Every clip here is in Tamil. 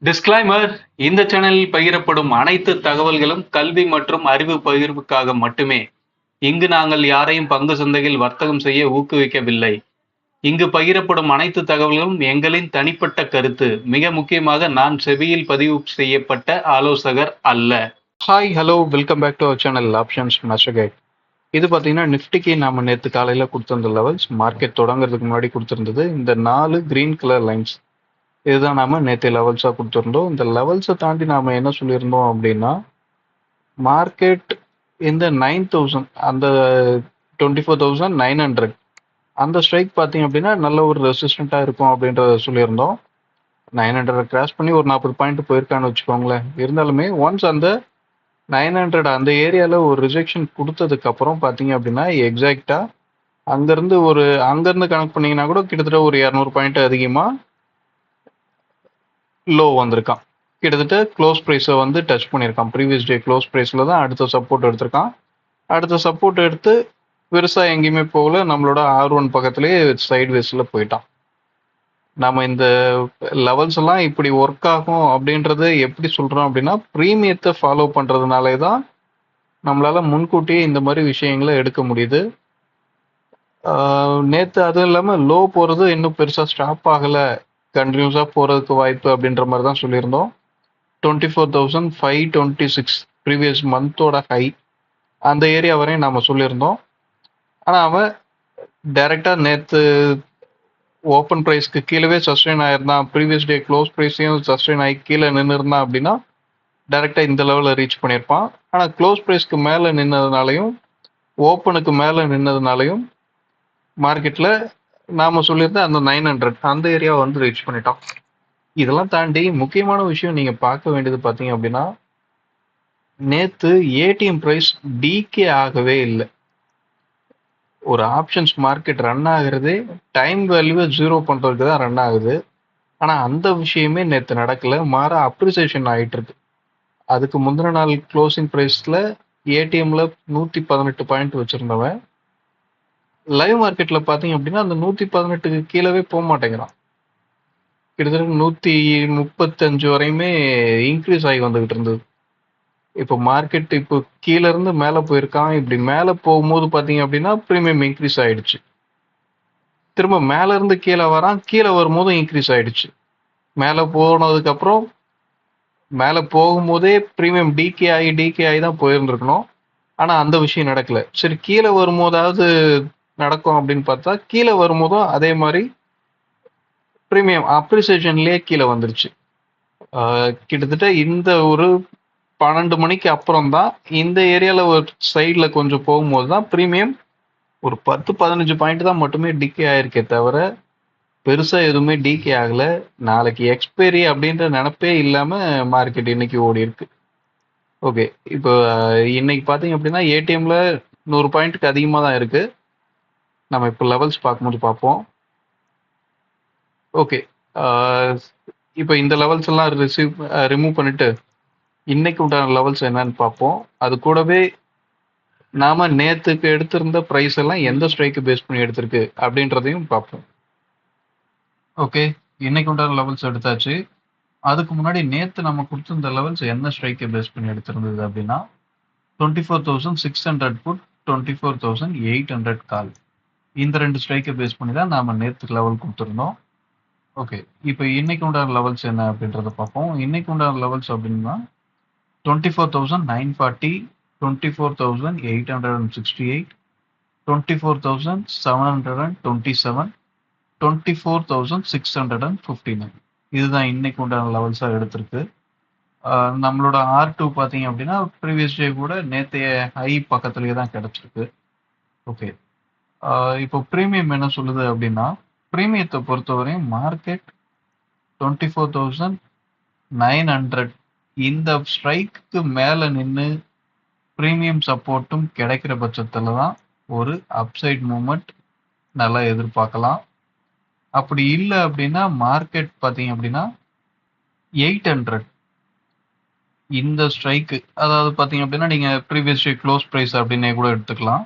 டிஸ்க்ளைமர்: இந்த சேனலில் பகிரப்படும் அனைத்து தகவல்களும் கல்வி மற்றும் அறிவு பகிர்வுக்காக மட்டுமே. இங்கு நாங்கள் யாரையும் பங்கு சந்தையில் வர்த்தகம் செய்ய ஊக்குவிக்கவில்லை. இங்கு பகிரப்படும் அனைத்து தகவல்களும் எங்களின் தனிப்பட்ட கருத்து. மிக முக்கியமாக, நான் செபியில் பதிவு செய்யப்பட்ட ஆலோசகர் அல்ல. Hi, hello, welcome back to our channel options master guide. இது பார்த்தீங்கன்னா நிஃப்டிக்கு நாம நேற்று காலையில் கொடுத்திருந்த லெவல்ஸ், மார்க்கெட் தொடங்குறதுக்கு முன்னாடி கொடுத்திருந்தது. இந்த 4 கிரீன் கலர் லைன்ஸ் இதுதான் நாம நேற்று லெவல்ஸாக கொடுத்துருந்தோம். இந்த லெவல்ஸை தாண்டி நாம என்ன சொல்லியிருந்தோம் அப்படின்னா, மார்க்கெட் இந்த 9000 அந்த 24,900 அந்த ஸ்ட்ரைக் பார்த்தீங்க அப்படின்னா நல்ல ஒரு ரெசிஸ்டண்ட்டாக இருக்கும் அப்படின்றத சொல்லியிருந்தோம். 900 கிராஸ் பண்ணி ஒரு 40 பாயிண்ட் போயிருக்கான்னு வச்சுக்கோங்களேன். இருந்தாலுமே ஒன்ஸ் அந்த 900 அந்த ஏரியாவில் ஒரு ரிஜெக்ஷன் கொடுத்ததுக்கு அப்புறம் பார்த்தீங்க அப்படின்னா எக்ஸாக்டாக அங்கேருந்து கனெக்ட் பண்ணீங்கன்னா கூட கிட்டத்தட்ட ஒரு 200 பாயிண்ட் அதிகமாக லோ வந்திருக்கான். கிட்டத்தட்ட க்ளோஸ் ப்ரைஸை வந்து டச் பண்ணியிருக்கான். ப்ரீவியஸ் டே க்ளோஸ் ப்ரைஸில் தான் அடுத்த சப்போர்ட் எடுத்திருக்கான். அடுத்த சப்போர்ட் எடுத்து பெருசாக எங்கேயுமே போகல. நம்மளோட R1 பக்கத்துலேயே சைட் வேஸில் போயிட்டான். நம்ம இந்த லெவல்ஸ் எல்லாம் இப்படி ஒர்க் ஆகும் அப்படின்றது எப்படி சொல்கிறோம் அப்படின்னா, ப்ரீமியத்தை ஃபாலோ பண்ணுறதுனாலே தான் நம்மளால் முன்கூட்டியே இந்த மாதிரி விஷயங்களை எடுக்க முடியுது. நேற்று அதுவும் இல்லாமல் லோ போகிறது இன்னும் பெருசாக ஸ்டாப் ஆகலை, கண்டினியூஸாக போகிறதுக்கு வாய்ப்பு அப்படின்ற மாதிரி தான் சொல்லியிருந்தோம். 24,526 ப்ரீவியஸ் மந்தோட ஹை, அந்த ஏரியா வரையும் நாம் சொல்லியிருந்தோம். ஆனால் அவன் டைரெக்டாக நேற்று ஓப்பன் ப்ரைஸ்க்கு கீழே சஸ்டெயின் ஆயிருந்தான், ப்ரீவியஸ் டே க்ளோஸ் ப்ரைஸையும் சஸ்டெயின் ஆகி கீழே நின்று இருந்தான் அப்படின்னா டைரெக்டாக இந்த லெவலில் ரீச் பண்ணியிருப்பான். ஆனால் க்ளோஸ் ப்ரைஸ்க்கு மேலே நின்னதுனாலையும் ஓப்பனுக்கு மேலே நின்னதுனாலையும் மார்க்கெட்டில் நாம் சொல்லியிருந்த அந்த 900 அந்த ஏரியாவை வந்து ரீச் பண்ணிட்டோம். இதெல்லாம் தாண்டி முக்கியமான விஷயம் நீங்கள் பார்க்க வேண்டியது பார்த்தீங்க அப்படின்னா, நேற்று ஏடிஎம் ப்ரைஸ் டிகே ஆகவே இல்லை. ஒரு ஆப்ஷன்ஸ் மார்க்கெட் ரன் ஆகுறதே டைம் வேல்யூவை 0 பண்ணுறதுக்கு தான் ரன் ஆகுது. ஆனால் அந்த விஷயமே நேற்று நடக்கலை, மாற அப்ரிசியேஷன் ஆகிட்டு இருக்கு. அதுக்கு முந்தின நாள் க்ளோசிங் ப்ரைஸில் ஏடிஎம்ல 118 பாயிண்ட் வச்சுருந்தவன் லைவ் மார்க்கெட்டில் பார்த்தீங்க அப்படின்னா அந்த 118க்கு கீழவே போக மாட்டேங்கிறான். கிட்டத்தட்ட 135 வரையுமே இன்க்ரீஸ் ஆகி வந்துகிட்டு இருந்தது. இப்போ மார்க்கெட் இப்போ கீழே இருந்து மேலே போயிருக்கான். இப்படி மேலே போகும்போது பார்த்தீங்க அப்படின்னா ப்ரீமியம் இன்க்ரீஸ் ஆயிடுச்சு. திரும்ப மேலே இருந்து கீழே வரான், கீழே வரும்போதும் இன்க்ரீஸ் ஆயிடுச்சு. மேலே போனதுக்கப்புறம் மேலே போகும்போதே ப்ரீமியம் டிகே ஆகி தான் போயிருந்துருக்கணும். ஆனால் அந்த விஷயம் நடக்கலை. சரி, கீழே வரும்போதாவது நடக்கும் அப்படின்னு பார்த்தா கீழே வரும்போதும் அதே மாதிரி ப்ரீமியம் அப்ரிசியேஷன்லேயே கீழே வந்துருச்சு. கிட்டத்தட்ட இந்த ஒரு 12 மணிக்கு அப்புறம் தான் இந்த ஏரியாவில் ஒரு சைடில் கொஞ்சம் போகும்போது தான் ப்ரீமியம் ஒரு 10-15 பாயிண்ட் தான் மட்டுமே டிகே ஆயிருக்கே தவிர பெருசாக எதுவுமே டிகே ஆகலை. நாளைக்கு எக்ஸ்பைரி அப்படின்ற நினப்பே இல்லாமல் மார்க்கெட் இன்னைக்கு ஓடி இருக்கு. ஓகே, இப்போ இன்னைக்கு பார்த்தீங்க அப்படின்னா ஏடிஎம்ல 100 பாயிண்ட்டுக்கு அதிகமாக தான் இருக்கு. நம்ம இப்போ லெவல்ஸ் பார்க்கும்போது பார்ப்போம். ஓகே, இப்போ இந்த லெவல்ஸ் எல்லாம் ரிமூவ் பண்ணிட்டு இன்னைக்கு உண்டான லெவல்ஸ் என்னன்னு பார்ப்போம். அது கூடவே நாம நேத்துக்கு எடுத்திருந்த ப்ரைஸ் எல்லாம் எந்த ஸ்ட்ரைக்கு பேஸ் பண்ணி எடுத்திருக்கு அப்படின்றதையும் பார்ப்போம். ஓகே, இன்னைக்கு உண்டான லெவல்ஸ் எடுத்தாச்சு. அதுக்கு முன்னாடி நேற்று நம்ம கொடுத்திருந்த லெவல்ஸ் என்ன ஸ்ட்ரைக்கை பேஸ் பண்ணி எடுத்திருந்தது அப்படின்னா 24,600 புட், 24,800 கால். இந்த 2 ஸ்ட்ரைக்கை பேஸ் பண்ணி தான் நாம நேற்று லெவல் கொடுத்துருந்தோம். ஓகே, இப்போ இன்னைக்கு உண்டான லெவல்ஸ் என்ன அப்படின்றத பார்ப்போம். இன்னைக்கு உண்டான லெவல்ஸ் அப்படின்னா 24,940, 24,868, 24,727, 24,659. இதுதான் இன்னைக்கு உண்டான லெவல்ஸாக எடுத்திருக்கு. நம்மளோட R2 பார்த்தீங்க அப்படின்னா ப்ரீவியஸ் டே கூட நேற்றைய ஹை பக்கத்துலேயே தான் கிடச்சிருக்கு. ஓகே, இப்போ ப்ரீமியம் என்ன சொல்லுது அப்படின்னா, ப்ரீமியத்தை பொறுத்தவரையும் மார்க்கெட் 24,900 இந்த ஸ்ட்ரைக்கு மேலே நின்று ப்ரீமியம் சப்போர்ட்டும் கிடைக்கிற பட்சத்தில் தான் ஒரு அப்சைட் மூமெண்ட் நல்லா எதிர்பார்க்கலாம். அப்படி இல்லை அப்படின்னா மார்க்கெட் பார்த்தீங்க அப்படின்னா 800 இந்த ஸ்ட்ரைக்கு, அதாவது பார்த்தீங்க அப்படின்னா நீங்கள் ப்ரீவியஸ் டே க்ளோஸ் ப்ரைஸ் அப்படின்னே கூட எடுத்துக்கலாம்.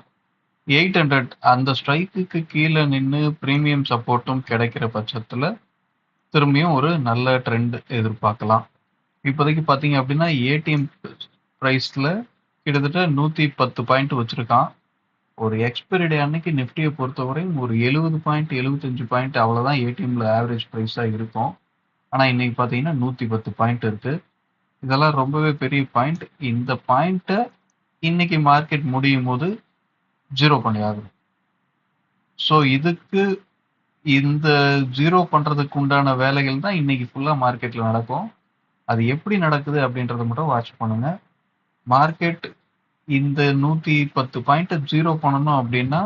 800 அந்த ஸ்ட்ரைக்குக்கு கீழே நின்று ப்ரீமியம் சப்போர்ட்டும் கிடைக்கிற பட்சத்தில் திரும்பியும் ஒரு நல்ல ட்ரெண்ட் எதிர்பார்க்கலாம். இப்போதைக்கு பார்த்தீங்க அப்படின்னா ஏடிஎம் ப்ரைஸில் கிட்டத்தட்ட 110 பாயிண்ட் வச்சுருக்கான். ஒரு எக்ஸ்பைரி டே அன்னைக்கு நிஃப்டியை பொறுத்தவரையும் ஒரு 70 பாயிண்ட் 75 பாயிண்ட் அவ்வளோதான் ஏடிஎம்ல ஆவரேஜ் ப்ரைஸாக இருக்கும். ஆனால் இன்னைக்கு பார்த்தீங்கன்னா 110 பாயிண்ட் இருக்கு. இதெல்லாம் ரொம்பவே பெரிய பாயிண்ட். இந்த பாயிண்ட்டை இன்னைக்கு மார்க்கெட் முடியும் போது ஜீரோ பண்ணி ஆகணும். ஸோ இதுக்கு இந்த ஜீரோ பண்ணுறதுக்கு உண்டான வேலைகள் தான் இன்னைக்கு ஃபுல்லாக மார்க்கெட்டில் நடக்கும். அது எப்படி நடக்குது அப்படின்றத மட்டும் வாட்ச் பண்ணுங்க. மார்க்கெட் இந்த 110 பாயிண்ட்டை ஜீரோ பண்ணணும் அப்படின்னா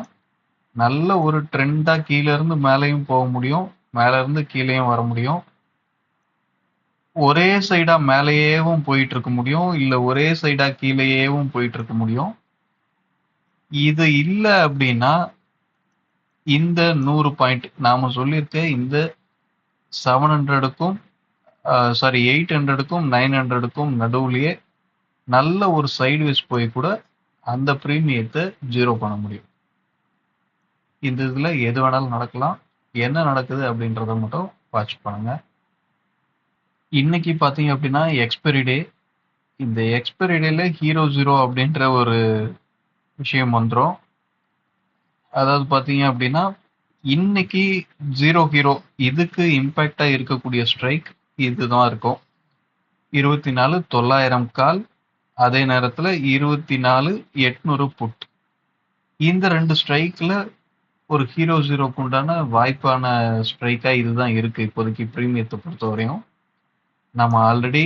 நல்ல ஒரு ட்ரெண்டாக கீழே இருந்து மேலேயும் போக முடியும், மேலே இருந்து கீழேயும் வர முடியும். ஒரே சைடா மேலேயேவும் போயிட்டு இருக்க முடியும், இல்லை ஒரே சைடா கீழேயேவும் போயிட்டு இருக்க முடியும். இது இல்லை அப்படின்னா இந்த 100 பாயிண்ட் நாம சொல்லியிருக்க இந்த 700க்கும் 800க்கும் 900க்கும் நடுவுலயே நல்ல ஒரு சைட்வேஸ் போய் கூட அந்த பிரீமியத்தை ஜீரோ பண்ண முடியும். இந்த இதுல எது வேணாலும் நடக்கலாம். என்ன நடக்குது அப்படின்றத மட்டும் வாட்ச் பண்ணுங்க. இன்னைக்கு பார்த்தீங்க அப்படின்னா எக்ஸ்பைரி டே. இந்த எக்ஸ்பைரி டேல ஹீரோ ஜீரோ அப்படின்ற ஒரு விஷயம் வந்துடும். அதாவது பார்த்தீங்க அப்படின்னா இன்னைக்கு ஜீரோ ஹீரோ இதுக்கு இம்பேக்டா இருக்கக்கூடிய ஸ்ட்ரைக் இதுதான் இருக்கும். 24,900 கால், அதே நேரத்தில் 24,800 புட். இந்த ரெண்டு ஸ்ட்ரைக்ல ஒரு ஹீரோ ஜீரோக்கு உண்டான வாய்ப்பான ஸ்ட்ரைக்கா இதுதான் இருக்கு இப்போதைக்கு பிரீமியத்தை பொறுத்தவரையும். நம்ம ஆல்ரெடி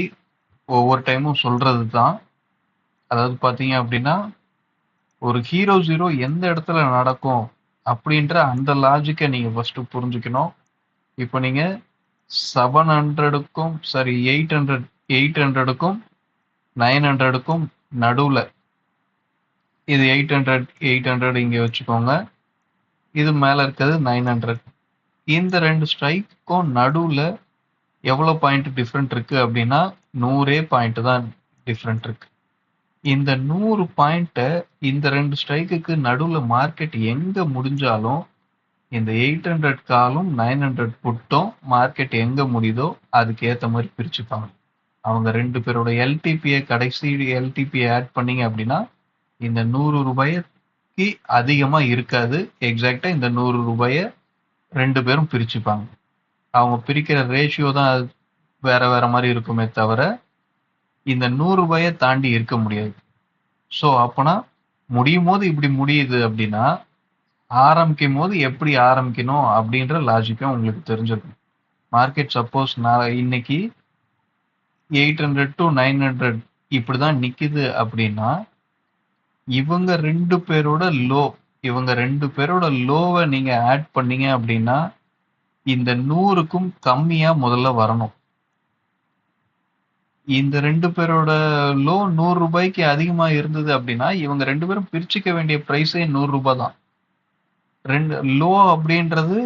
ஒவ்வொரு டைமும் சொல்றது தான். அதாவது பார்த்தீங்க அப்படின்னா ஒரு ஹீரோ ஜீரோ எந்த இடத்துல நடக்கும் அப்படின்ற அந்த லாஜிக்கை நீங்க ஃபர்ஸ்ட் புரிஞ்சுக்கணும். இப்போ நீங்க 700க்கும் 800க்கும் 900க்கும் நடுவில் இது 800 இங்கே வச்சுக்கோங்க, இது மேலே இருக்கிறது 900. இந்த ரெண்டு ஸ்ட்ரைக்கும் நடுவில் எவ்வளோ பாயிண்ட் டிஃப்ரெண்ட் இருக்கு அப்படின்னா 100 பாயிண்ட் தான் டிஃப்ரெண்ட் இருக்கு. இந்த 100 பாயிண்ட்டை இந்த ரெண்டு ஸ்ட்ரைக்குக்கு நடுவில் மார்க்கெட் எங்கே முடிஞ்சாலும் இந்த 800 காலும் 900 புட்டும் மார்க்கெட் எங்கே முடியுதோ அதுக்கு ஏற்ற மாதிரி பிரிச்சுப்பாங்க. அவங்க ரெண்டு பேரோட எல்டிபியை கடைசி எல்டிபியை ஆட் பண்ணீங்க அப்படின்னா இந்த 100 ரூபாய்க்கு அதிகமாக இருக்காது. எக்ஸாக்டாக இந்த 100 ரூபாயை ரெண்டு பேரும் பிரிச்சுப்பாங்க. அவங்க பிரிக்கிற ரேஷியோ தான் வேற வேற மாதிரி இருக்குமே தவிர இந்த 100 ரூபாயை தாண்டி இருக்க முடியாது. ஸோ அப்போனா முடியும் போது இப்படி முடியுது அப்படின்னா ஆரம்பிக்கும் போது எப்படி ஆரம்பிக்கணும் அப்படின்ற லாஜிக்கும் உங்களுக்கு தெரிஞ்சிருக்கும். மார்க்கெட் சப்போஸ் நான் இன்னைக்கு 800 to 900 இப்படிதான் நிக்குது அப்படின்னா இவங்க ரெண்டு பேரோட லோவை நீங்க ஆட் பண்ணீங்க அப்படின்னா இந்த 100க்கும் கம்மியா முதல்ல வரணும். இந்த ரெண்டு பேரோட லோ 100 ரூபாய்க்கு அதிகமா இருந்தது அப்படின்னா இவங்க ரெண்டு பேரும் பிரிச்சுக்க வேண்டிய பிரைஸே 100 ரூபாய் தான். ரெண்டு லோ அப்படின்றது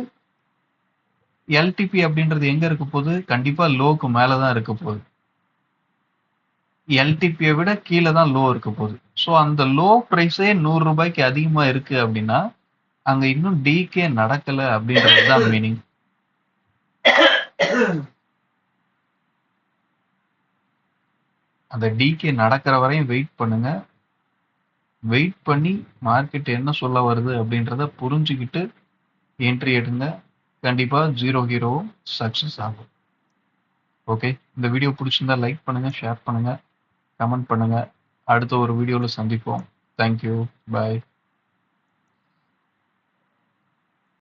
எல்டிபி அப்படின்றது எங்க இருக்க போகுது? கண்டிப்பா லோக்கு மேலதான் இருக்க போகுது. எல்டிபியை விட கீழே தான் லோ இருக்க போகுது. ஸோ அந்த லோ ப்ரைஸே 100 ரூபாய்க்கு அதிகமா இருக்கு அப்படின்னா அங்க இன்னும் டிகே நடக்கல அப்படின்றது தான் மீனிங். அந்த டிகே நடக்கிற வரையும் வெயிட் பண்ணுங்க. வெயிட் பண்ணி மார்க்கெட் என்ன சொல்ல வருது அப்படின்றத புரிஞ்சுக்கிட்டு என்ட்ரி எடுங்க. கண்டிப்பா ஜீரோ ஹீரோவும் சக்சஸ் ஆகும். ஓகே, இந்த வீடியோ பிடிச்சிருந்தா லைக் பண்ணுங்க, ஷேர் பண்ணுங்க, கமெண்ட் பண்ணுங்க. அடுத்த ஒரு வீடியோவில் சந்திப்போம். தேங்க்யூ, பாய்.